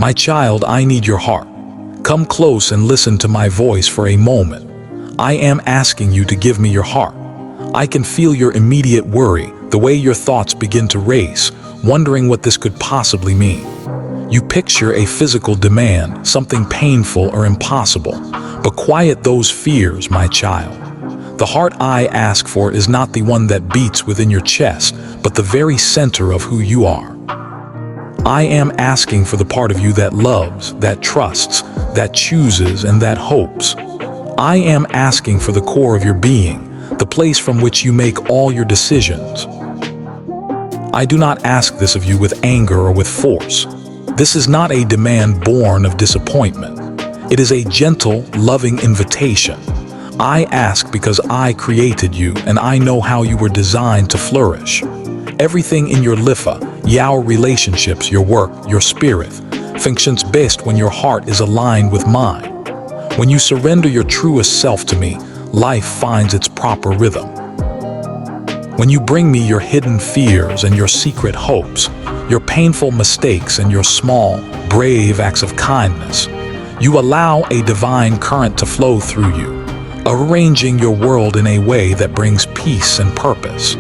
My child, I need your heart. Come close and listen to my voice for a moment. I am asking you to give me your heart. I can feel your immediate worry, the way your thoughts begin to race, wondering what this could possibly mean. You picture a physical demand, something painful or impossible, but quiet those fears, my child. The heart I ask for is not the one that beats within your chest, but the very center of who you are. I am asking for the part of you that loves, that trusts, that chooses, and that hopes. I am asking for the core of your being, the place from which you make all your decisions. I do not ask this of you with anger or with force. This is not a demand born of disappointment. It is a gentle, loving invitation. I ask because I created you and I know how you were designed to flourish. Everything in your your relationships, your work, your spirit, functions best when your heart is aligned with mine. When you surrender your truest self to me, life finds its proper rhythm. When you bring me your hidden fears and your secret hopes, your painful mistakes and your small, brave acts of kindness, you allow a divine current to flow through you, arranging your world in a way that brings peace and purpose.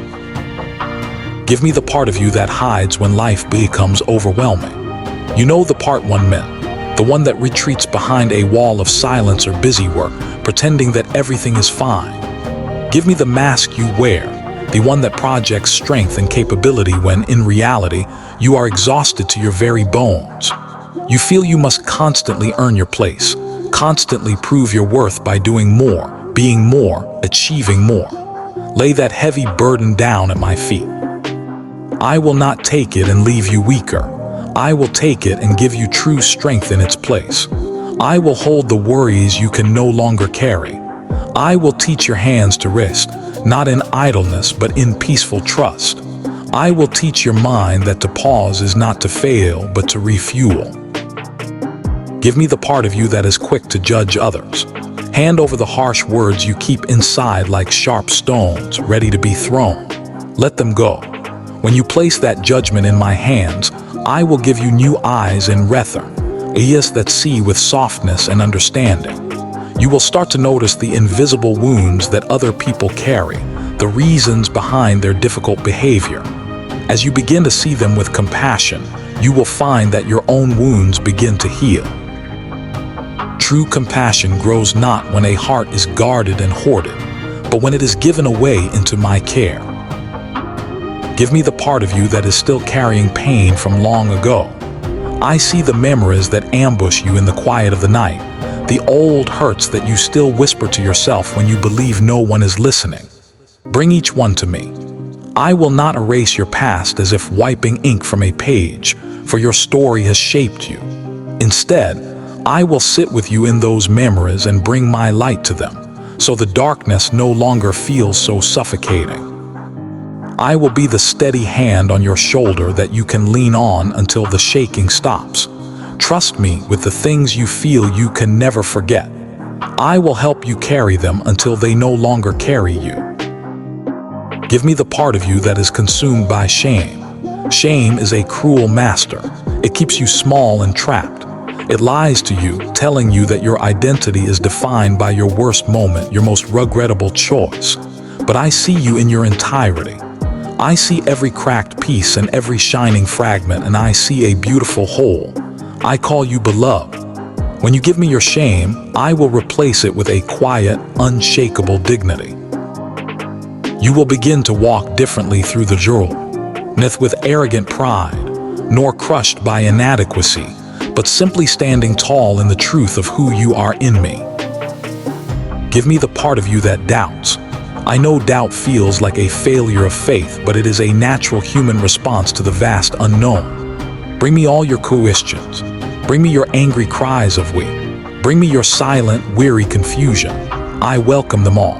Give me the part of you that hides when life becomes overwhelming. You know the part one meant, the one that retreats behind a wall of silence or busy work, pretending that everything is fine. Give me the mask you wear, the one that projects strength and capability when, in reality, you are exhausted to your very bones. You feel you must constantly earn your place, constantly prove your worth by doing more, being more, achieving more. Lay that heavy burden down at my feet. I will not take it and leave you weaker. I will take it and give you true strength in its place. I will hold the worries you can no longer carry. I will teach your hands to rest, not in idleness but in peaceful trust. I will teach your mind that to pause is not to fail but to refuel. Give me the part of you that is quick to judge others. Hand over the harsh words you keep inside like sharp stones, ready to be thrown. Let them go. When you place that judgment in my hands, I will give you new eyes and ears that see with softness and understanding. You will start to notice the invisible wounds that other people carry, the reasons behind their difficult behavior. As you begin to see them with compassion, you will find that your own wounds begin to heal. True compassion grows not when a heart is guarded and hoarded, but when it is given away into my care. Give me the part of you that is still carrying pain from long ago. I see the memories that ambush you in the quiet of the night, the old hurts that you still whisper to yourself when you believe no one is listening. Bring each one to me. I will not erase your past as if wiping ink from a page, for your story has shaped you. Instead, I will sit with you in those memories and bring my light to them, so the darkness no longer feels so suffocating. I will be the steady hand on your shoulder that you can lean on until the shaking stops. Trust me with the things you feel you can never forget. I will help you carry them until they no longer carry you. Give me the part of you that is consumed by shame. Shame is a cruel master. It keeps you small and trapped. It lies to you, telling you that your identity is defined by your worst moment, your most regrettable choice. But I see you in your entirety. I see every cracked piece and every shining fragment, and I see a beautiful whole. I call you beloved. When you give me your shame, I will replace it with a quiet, unshakable dignity. You will begin to walk differently through the world, not with arrogant pride, nor crushed by inadequacy, but simply standing tall in the truth of who you are in me. Give me the part of you that doubts. I know doubt feels like a failure of faith, but it is a natural human response to the vast unknown. Bring me all your questions. Bring me your angry cries of we. Bring me your silent, weary confusion. I welcome them all.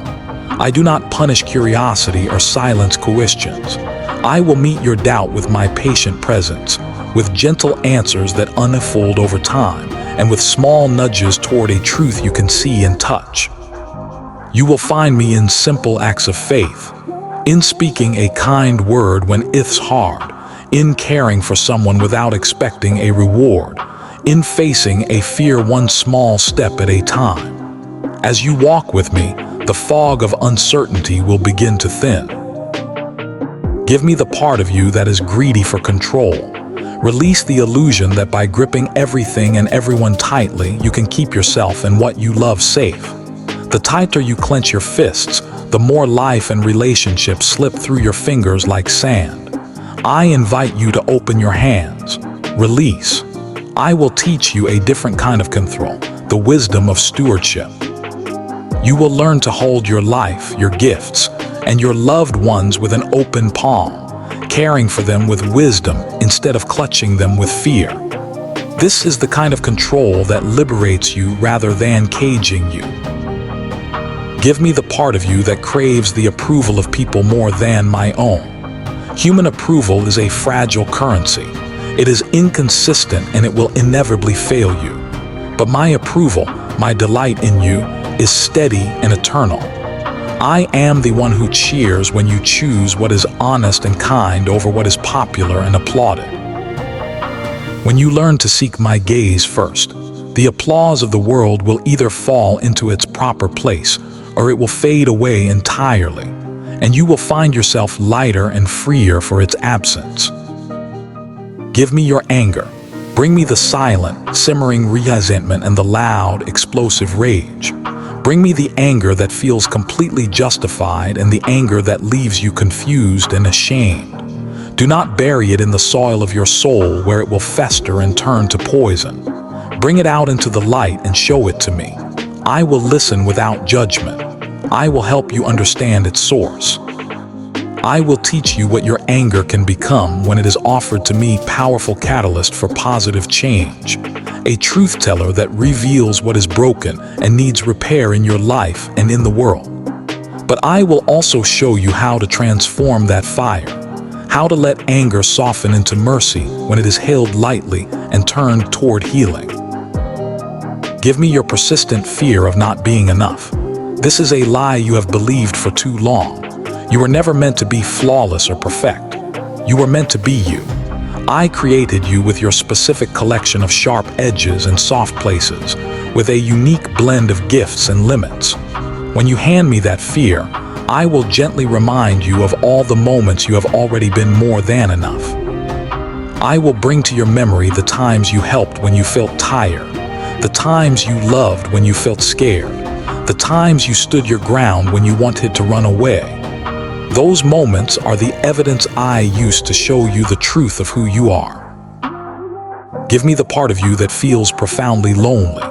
I do not punish curiosity or silence questions. I will meet your doubt with my patient presence, with gentle answers that unfold over time, and with small nudges toward a truth you can see and touch. You will find me in simple acts of faith, in speaking a kind word when it's hard, in caring for someone without expecting a reward, in facing a fear one small step at a time. As you walk with me, the fog of uncertainty will begin to thin. Give me the part of you that is greedy for control. Release the illusion that by gripping everything and everyone tightly, you can keep yourself and what you love safe. The tighter you clench your fists, the more life and relationships slip through your fingers like sand. I invite you to open your hands. Release. I will teach you a different kind of control, the wisdom of stewardship. You will learn to hold your life, your gifts, and your loved ones with an open palm, caring for them with wisdom instead of clutching them with fear. This is the kind of control that liberates you rather than caging you. Give me the part of you that craves the approval of people more than my own. Human approval is a fragile currency. It is inconsistent and it will inevitably fail you. But my approval, my delight in you, is steady and eternal. I am the one who cheers when you choose what is honest and kind over what is popular and applauded. When you learn to seek my gaze first, the applause of the world will either fall into its proper place or it will fade away entirely, and you will find yourself lighter and freer for its absence. Give me your anger. Bring me the silent, simmering resentment and the loud, explosive rage. Bring me the anger that feels completely justified and the anger that leaves you confused and ashamed. Do not bury it in the soil of your soul where it will fester and turn to poison. Bring it out into the light and show it to me. I will listen without judgment. I will help you understand its source. I will teach you what your anger can become when it is offered to me, powerful catalyst for positive change. A truth teller that reveals what is broken and needs repair in your life and in the world. But I will also show you how to transform that fire, how to let anger soften into mercy when it is held lightly and turned toward healing. Give me your persistent fear of not being enough. This is a lie you have believed for too long. You were never meant to be flawless or perfect. You were meant to be you. I created you with your specific collection of sharp edges and soft places, with a unique blend of gifts and limits. When you hand me that fear, I will gently remind you of all the moments you have already been more than enough. I will bring to your memory the times you helped when you felt tired, the times you loved when you felt scared, the times you stood your ground when you wanted to run away. Those moments are the evidence I used to show you the truth of who you are. Give me the part of you that feels profoundly lonely.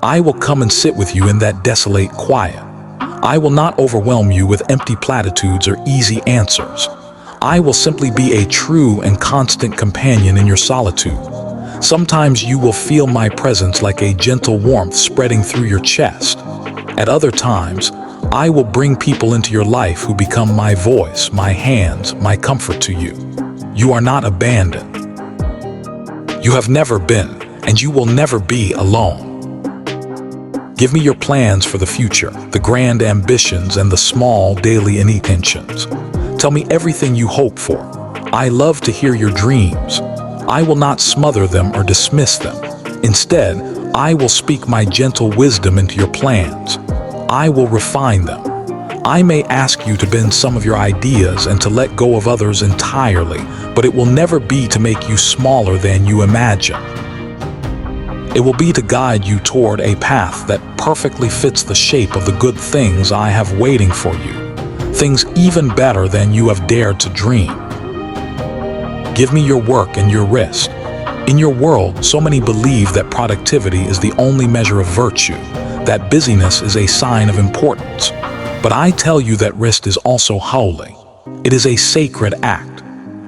I will come and sit with you in that desolate quiet. I will not overwhelm you with empty platitudes or easy answers. I will simply be a true and constant companion in your solitude. Sometimes you will feel my presence like a gentle warmth spreading through your chest. At other times, I will bring people into your life who become my voice, my hands, my comfort to you. You are not abandoned. You have never been, and you will never be alone. Give me your plans for the future, the grand ambitions and the small daily intentions. Tell me everything you hope for. I love to hear your dreams. I will not smother them or dismiss them. Instead, I will speak my gentle wisdom into your plans. I will refine them. I may ask you to bend some of your ideas and to let go of others entirely, but it will never be to make you smaller than you imagine. It will be to guide you toward a path that perfectly fits the shape of the good things I have waiting for you, things even better than you have dared to dream. Give me your work and your rest. In your world, so many believe that productivity is the only measure of virtue, that busyness is a sign of importance. But I tell you that rest is also holy. It is a sacred act.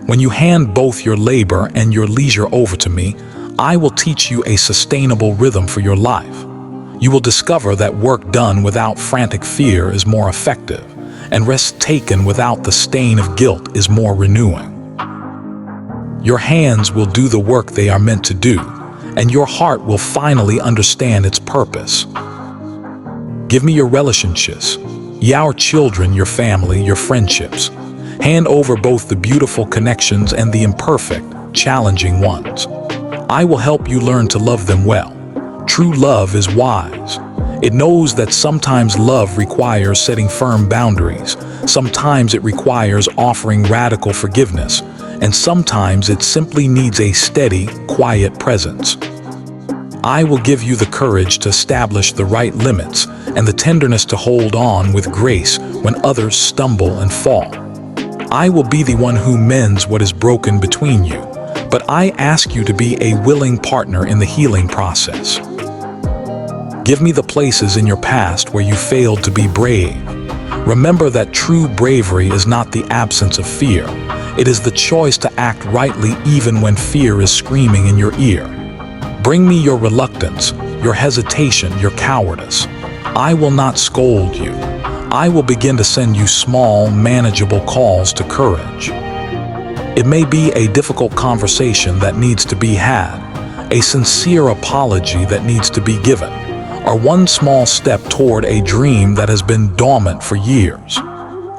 When you hand both your labor and your leisure over to me, I will teach you a sustainable rhythm for your life. You will discover that work done without frantic fear is more effective, and rest taken without the stain of guilt is more renewing. Your hands will do the work they are meant to do, and your heart will finally understand its purpose. Give me your relationships, your children, your family, your friendships. Hand over both the beautiful connections and the imperfect, challenging ones. I will help you learn to love them well. True love is wise. It knows that sometimes love requires setting firm boundaries, sometimes it requires offering radical forgiveness, and sometimes it simply needs a steady, quiet presence. I will give you the courage to establish the right limits and the tenderness to hold on with grace when others stumble and fall. I will be the one who mends what is broken between you, but I ask you to be a willing partner in the healing process. Give me the places in your past where you failed to be brave. Remember that true bravery is not the absence of fear. It is the choice to act rightly even when fear is screaming in your ear. Bring me your reluctance, your hesitation, your cowardice. I will not scold you. I will begin to send you small, manageable calls to courage. It may be a difficult conversation that needs to be had, a sincere apology that needs to be given, or one small step toward a dream that has been dormant for years.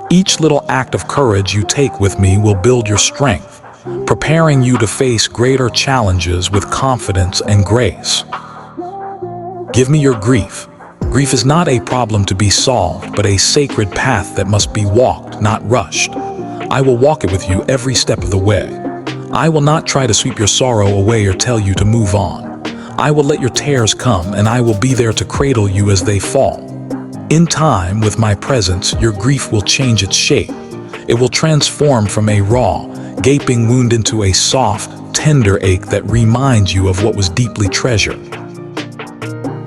Each little act of courage you take with me will build your strength, preparing you to face greater challenges with confidence and grace. Give me your grief. Grief is not a problem to be solved, but a sacred path that must be walked, not rushed. I will walk it with you every step of the way. I will not try to sweep your sorrow away or tell you to move on. I will let your tears come, and I will be there to cradle you as they fall. In time, with my presence, your grief will change its shape. It will transform from a raw, gaping wound into a soft, tender ache that reminds you of what was deeply treasured.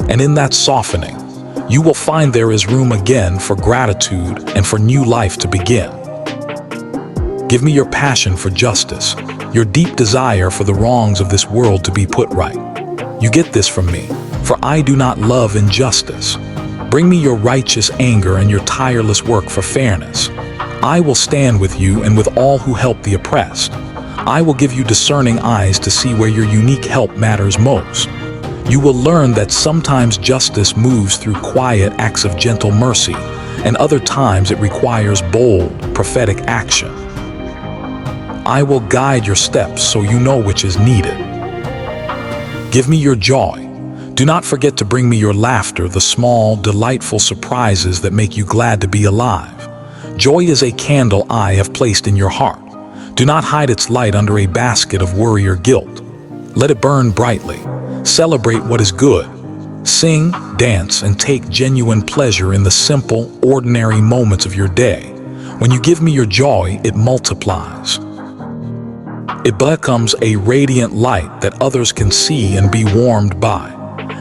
And in that softening, you will find there is room again for gratitude and for new life to begin. Give me your passion for justice, your deep desire for the wrongs of this world to be put right. You get this from me, for I do not love injustice. Bring me your righteous anger and your tireless work for fairness. I will stand with you and with all who help the oppressed. I will give you discerning eyes to see where your unique help matters most. You will learn that sometimes justice moves through quiet acts of gentle mercy, and other times it requires bold, prophetic action. I will guide your steps so you know which is needed. Give me your joy. Do not forget to bring me your laughter, the small, delightful surprises that make you glad to be alive. Joy is a candle I have placed in your heart. Do not hide its light under a basket of worry or guilt. Let it burn brightly. Celebrate what is good. Sing, dance, and take genuine pleasure in the simple, ordinary moments of your day. When you give me your joy, it multiplies. It becomes a radiant light that others can see and be warmed by,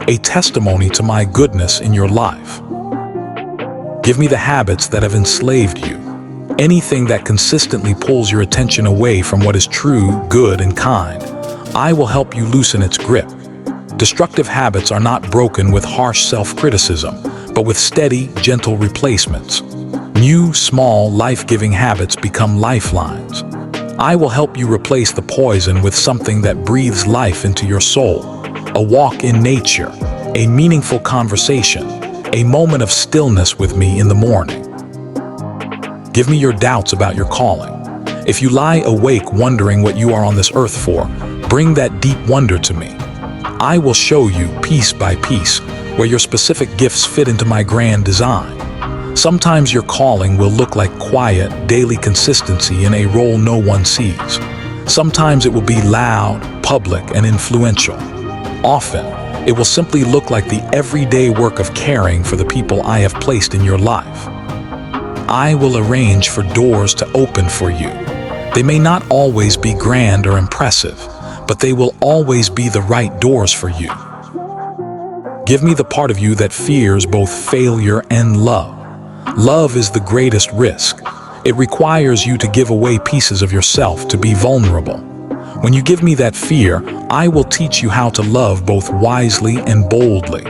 a testimony to my goodness in your life. Give me the habits that have enslaved you, anything that consistently pulls your attention away from what is true, good, and kind. I will help you loosen its grip. Destructive habits are not broken with harsh self-criticism, but with steady, gentle replacements. New, small, life-giving habits become lifelines. I will help you replace the poison with something that breathes life into your soul. A walk in nature, a meaningful conversation, a moment of stillness with me in the morning. Give me your doubts about your calling. If you lie awake wondering what you are on this earth for, bring that deep wonder to me. I will show you piece by piece where your specific gifts fit into my grand design. Sometimes your calling will look like quiet, daily consistency in a role no one sees. Sometimes it will be loud, public, and influential. Often, it will simply look like the everyday work of caring for the people I have placed in your life. I will arrange for doors to open for you. They may not always be grand or impressive, but they will always be the right doors for you. Give me the part of you that fears both failure and love. Love is the greatest risk. It requires you to give away pieces of yourself to be vulnerable. When you give me that fear, I will teach you how to love both wisely and boldly.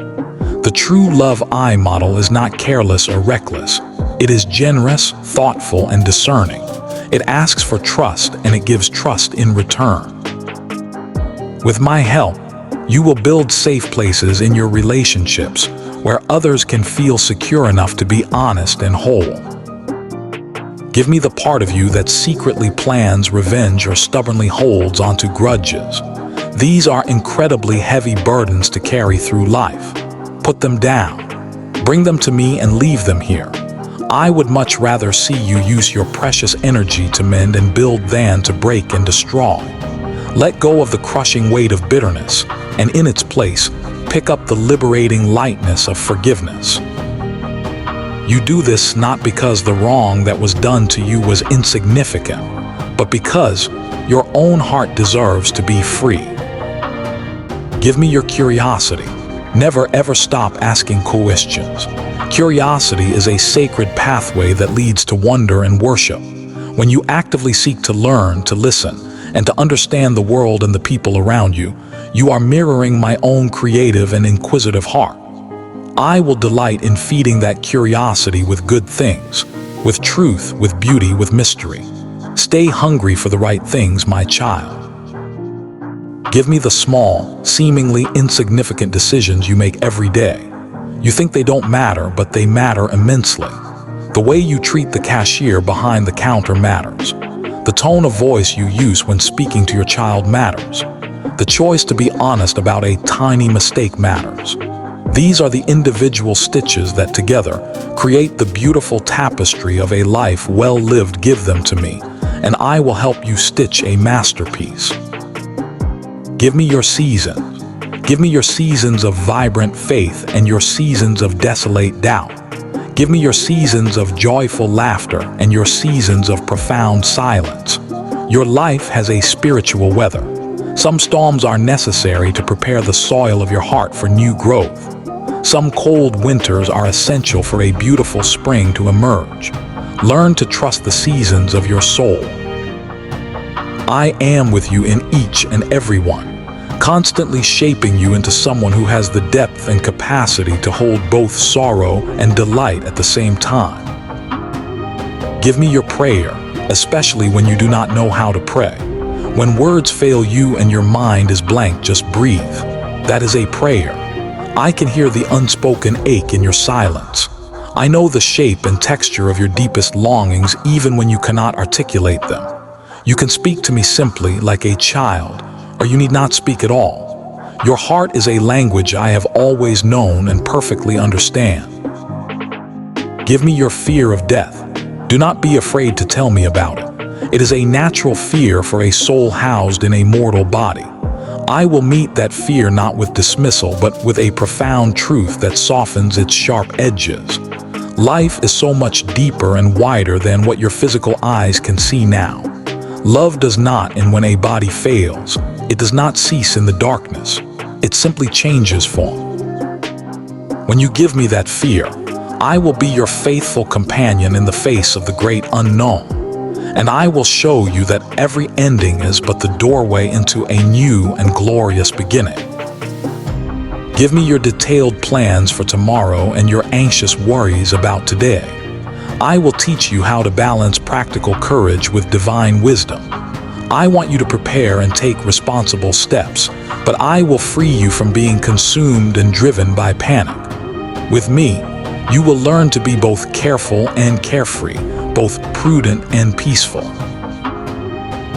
The true love I model is not careless or reckless. It is generous, thoughtful, and discerning. It asks for trust, and it gives trust in return. With my help, you will build safe places in your relationships where others can feel secure enough to be honest and whole. Give me the part of you that secretly plans revenge or stubbornly holds onto grudges. These are incredibly heavy burdens to carry through life. Put them down. Bring them to me and leave them here. I would much rather see you use your precious energy to mend and build than to break and destroy. Let go of the crushing weight of bitterness, and in its place, pick up the liberating lightness of forgiveness. You do this not because the wrong that was done to you was insignificant, but because your own heart deserves to be free. Give me your curiosity. Never ever stop asking questions. Curiosity is a sacred pathway that leads to wonder and worship. When you actively seek to learn, to listen, and to understand the world and the people around you, you are mirroring my own creative and inquisitive heart. I will delight in feeding that curiosity with good things, with truth, with beauty, with mystery. Stay hungry for the right things, my child. Give me the small, seemingly insignificant decisions you make every day. You think they don't matter, but they matter immensely. The way you treat the cashier behind the counter matters. The tone of voice you use when speaking to your child matters. The choice to be honest about a tiny mistake matters. These are the individual stitches that together create the beautiful tapestry of a life well lived. Give them to me, and I will help you stitch a masterpiece. Give me your seasons. Give me your seasons of vibrant faith and your seasons of desolate doubt. Give me your seasons of joyful laughter and your seasons of profound silence. Your life has a spiritual weather. Some storms are necessary to prepare the soil of your heart for new growth. Some cold winters are essential for a beautiful spring to emerge. Learn to trust the seasons of your soul. I am with you in each and every one, constantly shaping you into someone who has the depth and capacity to hold both sorrow and delight at the same time. Give me your prayer, especially when you do not know how to pray. When words fail you and your mind is blank, just breathe. That is a prayer. I can hear the unspoken ache in your silence. I know the shape and texture of your deepest longings even when you cannot articulate them. You can speak to me simply like a child, or you need not speak at all. Your heart is a language I have always known and perfectly understand. Give me your fear of death. Do not be afraid to tell me about it. It is a natural fear for a soul housed in a mortal body. I will meet that fear not with dismissal, but with a profound truth that softens its sharp edges. Life is so much deeper and wider than what your physical eyes can see now. Love does not end when a body fails. It does not cease in the darkness. It simply changes form. When you give me that fear, I will be your faithful companion in the face of the great unknown. And I will show you that every ending is but the doorway into a new and glorious beginning. Give me your detailed plans for tomorrow and your anxious worries about today. I will teach you how to balance practical courage with divine wisdom. I want you to prepare and take responsible steps, but I will free you from being consumed and driven by panic. With me, you will learn to be both careful and carefree, both prudent and peaceful.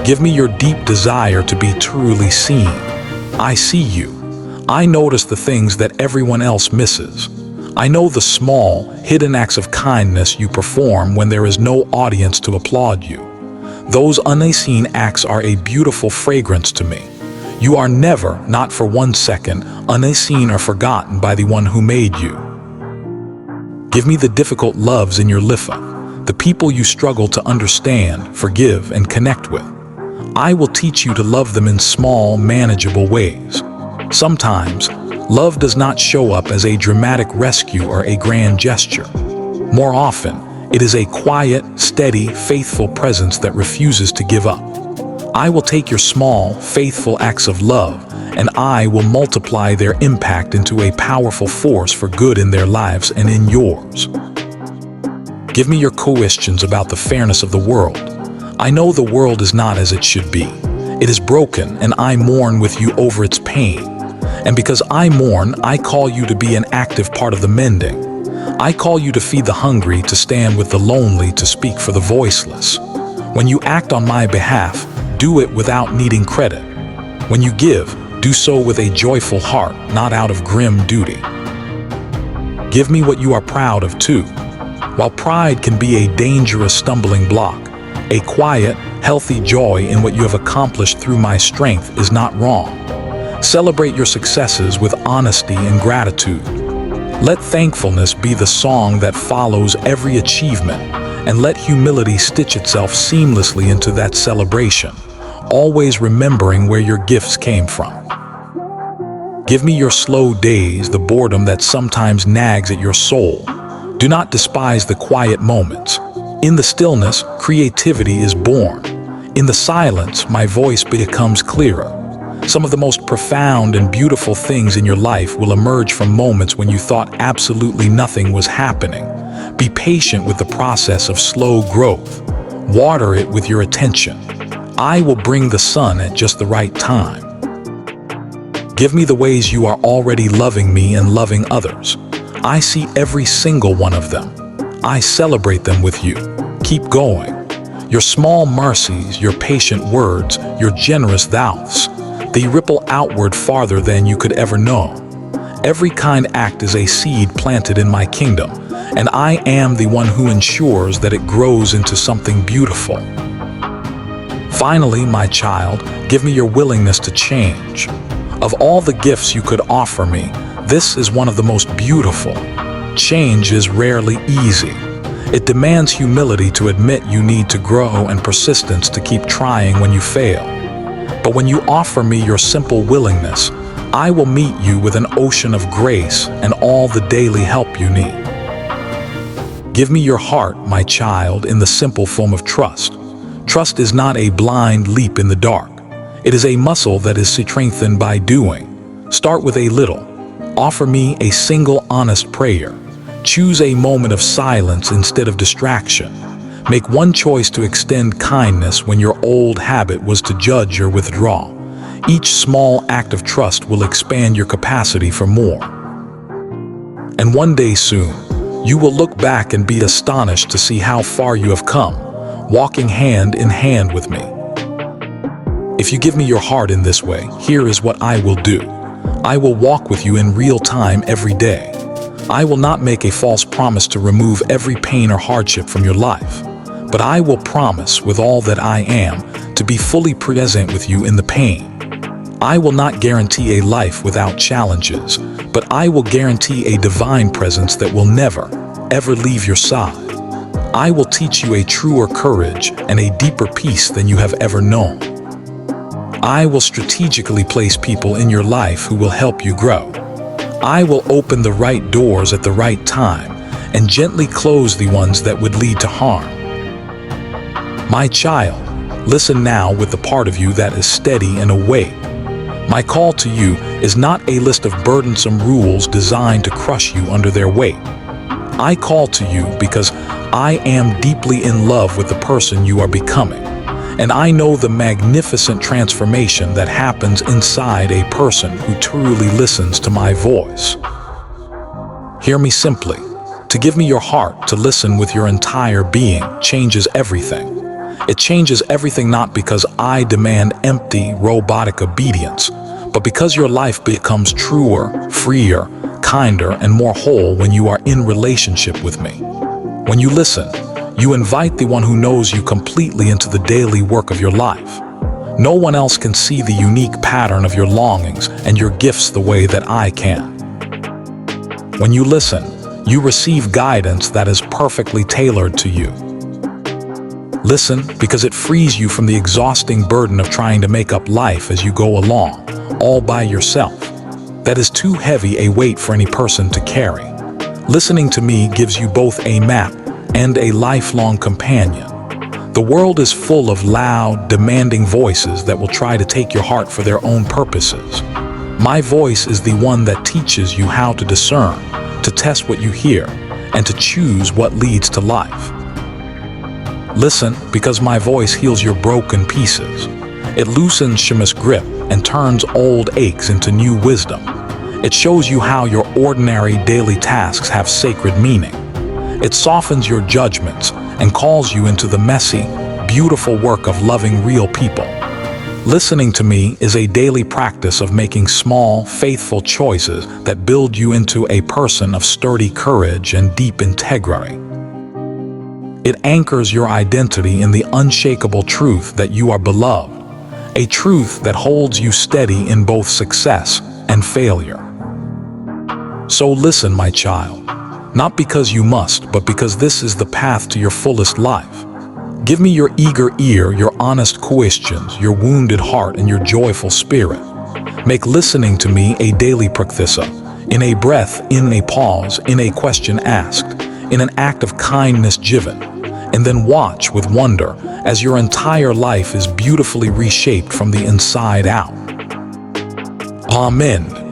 Give me your deep desire to be truly seen. I see you. I notice the things that everyone else misses. I know the small, hidden acts of kindness you perform when there is no audience to applaud you. Those unseen acts are a beautiful fragrance to me. You are never, not for 1 second, unseen or forgotten by the one who made you. Give me the difficult loves in your life, the people you struggle to understand, forgive, and connect with. I will teach you to love them in small, manageable ways. Sometimes, love does not show up as a dramatic rescue or a grand gesture. More often, it is a quiet, steady, faithful presence that refuses to give up. I will take your small, faithful acts of love, and I will multiply their impact into a powerful force for good in their lives and in yours. Give me your questions about the fairness of the world. I know the world is not as it should be. It is broken, and I mourn with you over its pain. And because I mourn, I call you to be an active part of the mending. I call you to feed the hungry, to stand with the lonely, to speak for the voiceless. When you act on my behalf, do it without needing credit. When you give, Do so with a joyful heart, not out of grim duty. Give me what you are proud of too. While pride can be a dangerous stumbling block, a quiet, healthy joy in what you have accomplished through my strength is not wrong. Celebrate your successes with honesty and gratitude. Let thankfulness be the song that follows every achievement, and let humility stitch itself seamlessly into that celebration, always remembering where your gifts came from. Give me your slow days, the boredom that sometimes nags at your soul. Do not despise the quiet moments. In the stillness, creativity is born. In the silence, my voice becomes clearer. Some of the most profound and beautiful things in your life will emerge from moments when you thought absolutely nothing was happening. Be patient with the process of slow growth. Water it with your attention. I will bring the sun at just the right time. Give me the ways you are already loving me and loving others. I see every single one of them. I celebrate them with you. Keep going. Your small mercies, your patient words, your generous thous, they ripple outward farther than you could ever know. Every kind act is a seed planted in my kingdom, and I am the one who ensures that it grows into something beautiful. Finally, my child, give me your willingness to change. Of all the gifts you could offer me, this is one of the most beautiful. Change is rarely easy. It demands humility to admit you need to grow and persistence to keep trying when you fail. But when you offer me your simple willingness, I will meet you with an ocean of grace and all the daily help you need. Give me your heart, my child, in the simple form of trust. Trust is not a blind leap in the dark. It is a muscle that is strengthened by doing. Start with a little. Offer me a single honest prayer. Choose a moment of silence instead of distraction. Make one choice to extend kindness when your old habit was to judge or withdraw. Each small act of trust will expand your capacity for more. And one day soon, you will look back and be astonished to see how far you have come, walking hand in hand with me. If you give me your heart in this way, here is what I will do. I will walk with you in real time every day. I will not make a false promise to remove every pain or hardship from your life, but I will promise with all that I am to be fully present with you in the pain. I will not guarantee a life without challenges, but I will guarantee a divine presence that will never, ever leave your side. I will teach you a truer courage and a deeper peace than you have ever known. I will strategically place people in your life who will help you grow. I will open the right doors at the right time and gently close the ones that would lead to harm. My child, listen now with the part of you that is steady and awake. My call to you is not a list of burdensome rules designed to crush you under their weight. I call to you because I am deeply in love with the person you are becoming. And I know the magnificent transformation that happens inside a person who truly listens to my voice. Hear me simply. To give me your heart, to listen with your entire being, changes everything. It changes everything not because I demand empty, robotic obedience, but because your life becomes truer, freer, kinder, and more whole when you are in relationship with me. When you listen, you invite the one who knows you completely into the daily work of your life. No one else can see the unique pattern of your longings and your gifts the way that I can. When you listen, you receive guidance that is perfectly tailored to you. Listen because it frees you from the exhausting burden of trying to make up life as you go along, all by yourself. That is too heavy a weight for any person to carry. Listening to me gives you both a map and a lifelong companion. The world is full of loud, demanding voices that will try to take your heart for their own purposes. My voice is the one that teaches you how to discern, to test what you hear, and to choose what leads to life. Listen, because my voice heals your broken pieces. It loosens Shema's grip and turns old aches into new wisdom. It shows you how your ordinary daily tasks have sacred meaning. It softens your judgments and calls you into the messy, beautiful work of loving real people. Listening to me is a daily practice of making small, faithful choices that build you into a person of sturdy courage and deep integrity. It anchors your identity in the unshakable truth that you are beloved, a truth that holds you steady in both success and failure. So listen, my child, not because you must, but because this is the path to your fullest life. Give me your eager ear, your honest questions, your wounded heart, and your joyful spirit. Make listening to me a daily practice, in a breath, in a pause, in a question asked, in an act of kindness given, and then watch with wonder as your entire life is beautifully reshaped from the inside out. Amen.